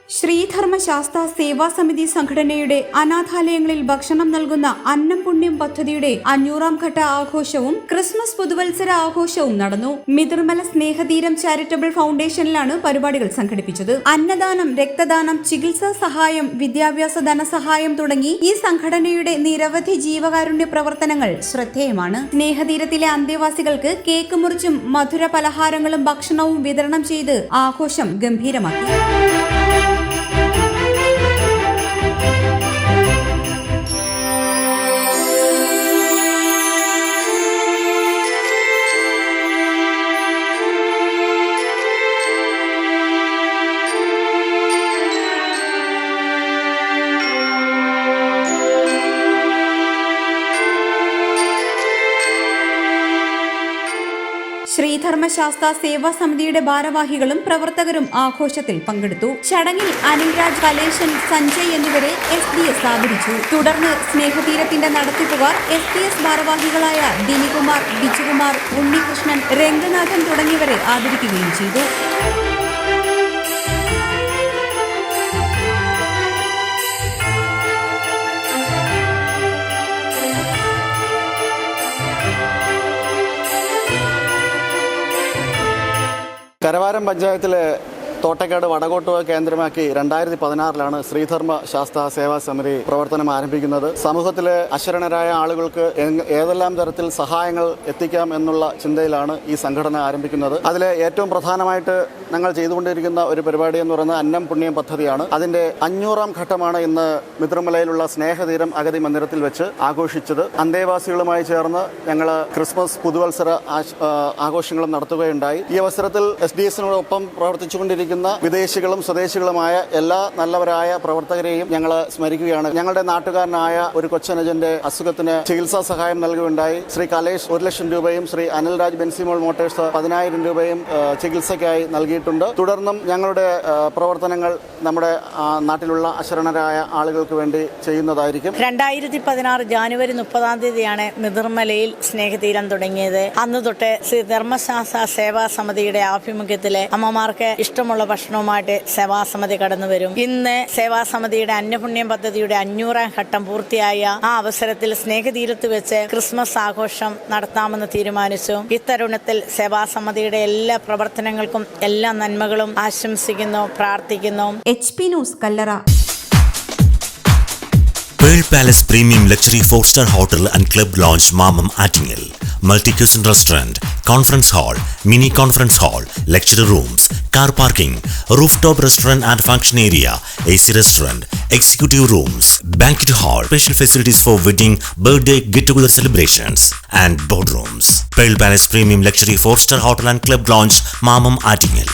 ശ്രീധർമ്മശാസ്ത്ര സേവാ സമിതി സംഘടനയുടെ അനാഥാലയങ്ങളിൽ ഭക്ഷണം നൽകുന്ന അന്നം പുണ്യം പദ്ധതിയുടെ 500ാം ഘട്ട ആഘോഷവും ക്രിസ്മസ് പുതുവത്സര ആഘോഷവും നടന്നു. മിതിർമല സ്നേഹതീരം ചാരിറ്റബിൾ ഫൗണ്ടേഷനിലാണ് പരിപാടികൾ സംഘടിപ്പിച്ചത്. അന്നദാനം, രക്തദാനം, ചികിത്സാ സഹായം, വിദ്യാഭ്യാസ ധനസഹായം തുടങ്ങി ഈ സംഘടനയുടെ നിരവധി ജീവകാരുണ്യ പ്രവർത്തനങ്ങൾ ശ്രദ്ധേയമാണ്. സ്നേഹതീരത്തിലെ അന്തേവാസികൾക്ക് കേക്ക് മുറിച്ചും മധുര പലഹാരങ്ങളും ഭക്ഷണവും വിതരണം ചെയ്ത് ആഘോഷം ഗംഭീരമാക്കി. ശ്രീധർമ്മശാസ്ത്ര സേവാ സമിതിയുടെ ഭാരവാഹികളും പ്രവർത്തകരും ആഘോഷത്തിൽ പങ്കെടുത്തു. ചടങ്ങിൽ അനിൽരാജ്, കലേശൻ, സഞ്ജയ് എന്നിവരെ SDS ആദരിച്ചു. തുടർന്ന് സ്നേഹതീരത്തിന്റെ നടത്തിപ്പുകാർ SDS ഭാരവാഹികളായ ദിനികുമാർ, ബിജുകുമാർ, ഉണ്ണികൃഷ്ണൻ, രംഗനാഥൻ തുടങ്ങിയവരെ ആദരിക്കുകയും ചെയ്തു. കരവാരം പഞ്ചായത്തിലെ തോട്ടക്കാട് വടകോട്ടുവ കേന്ദ്രമാക്കി 2016 ശ്രീധർമ്മ ശാസ്ത്ര സേവാ സമിതി പ്രവർത്തനം ആരംഭിക്കുന്നത്. സമൂഹത്തിലെ അശരണരായ ആളുകൾക്ക് ഏതെല്ലാം തരത്തിൽ സഹായങ്ങൾ എത്തിക്കാം എന്നുള്ള ചിന്തയിലാണ് ഈ സംഘടന ആരംഭിക്കുന്നത്. അതിൽ ഏറ്റവും പ്രധാനമായിട്ട് ഞങ്ങൾ ചെയ്തുകൊണ്ടിരിക്കുന്ന ഒരു പരിപാടി എന്ന് പറയുന്നത് അന്നം പുണ്യം പദ്ധതിയാണ്. അതിന്റെ 500ാം ഘട്ടമാണ് ഇന്ന് മിതിർമലയിലുള്ള സ്നേഹതീരം അഗതി മന്ദിരത്തിൽ വെച്ച് ആഘോഷിച്ചത്. അന്തേവാസികളുമായി ചേർന്ന് ഞങ്ങൾ ക്രിസ്മസ് പുതുവത്സര ആഘോഷങ്ങളും നടത്തുകയുണ്ടായി. ഈ അവസരത്തിൽ SDS-നോടൊപ്പം പ്രവർത്തിച്ചുകൊണ്ടിരിക്കുന്ന വിദേശികളും സ്വദേശികളുമായ എല്ലാ നല്ലവരായ പ്രവർത്തകരെയും ഞങ്ങൾ സ്മരിക്കുകയാണ്. ഞങ്ങളുടെ നാട്ടുകാരനായ ഒരു കൊച്ചനുജന്റെ അസുഖത്തിന് ചികിത്സാ സഹായം നൽകുകയുണ്ടായി. ശ്രീ കലേഷ് 1 ലക്ഷം രൂപയും ശ്രീ അനിൽരാജ് ബെൻസിമോൾ മോട്ടേഴ്സ് 10,000 രൂപയും ചികിത്സയ്ക്കായി നൽകിയിട്ടുണ്ട്. തുടർന്നും ഞങ്ങളുടെ പ്രവർത്തനങ്ങൾ നമ്മുടെ നാട്ടിലുള്ള അശരണരായ ആളുകൾക്ക് വേണ്ടി ചെയ്യുന്നതായിരിക്കും. 2016 ജാനുവരി 30-ാം തീയതിയാണ് മിതിർമലയിൽ സ്നേഹതീരം തുടങ്ങിയത്. അന്ന് തൊട്ട് ശ്രീ ധർമ്മശാസ്ത്ര സേവാ സമിതിയുടെ ആഭിമുഖ്യത്തിലെ അമ്മമാർക്ക് ഇഷ്ടമുള്ള ഭക്ഷണവുമായിട്ട് സേവാസമിതി കടന്നു വരും. ഇന്ന് സേവാസമിതിയുടെ അന്നപുണ്യം പദ്ധതിയുടെ 500ാം ഘട്ടം പൂർത്തിയായ ആ അവസരത്തിൽ സ്നേഹതീരത്ത് വെച്ച് ക്രിസ്മസ് ആഘോഷം നടത്താമെന്ന് തീരുമാനിച്ചു. ഇത്തരുണത്തിൽ സേവാസമിതിയുടെ എല്ലാ പ്രവർത്തനങ്ങൾക്കും എല്ലാ നന്മകളും ആശംസിക്കുന്നു, പ്രാർത്ഥിക്കുന്നു. HP news Kallara. Pearl Palace Premium Luxury 4-star Hotel and Club Lounge Mamam Attingel. Multi-cuisine restaurant, conference hall, mini conference hall, lecture rooms, car parking, rooftop restaurant and function area, AC restaurant, executive rooms, banquet hall, special facilities for wedding, birthday, get-together celebrations and boardrooms. Pearl Palace Premium Luxury 4-star Hotel and Club Lounge Mamam Attingel.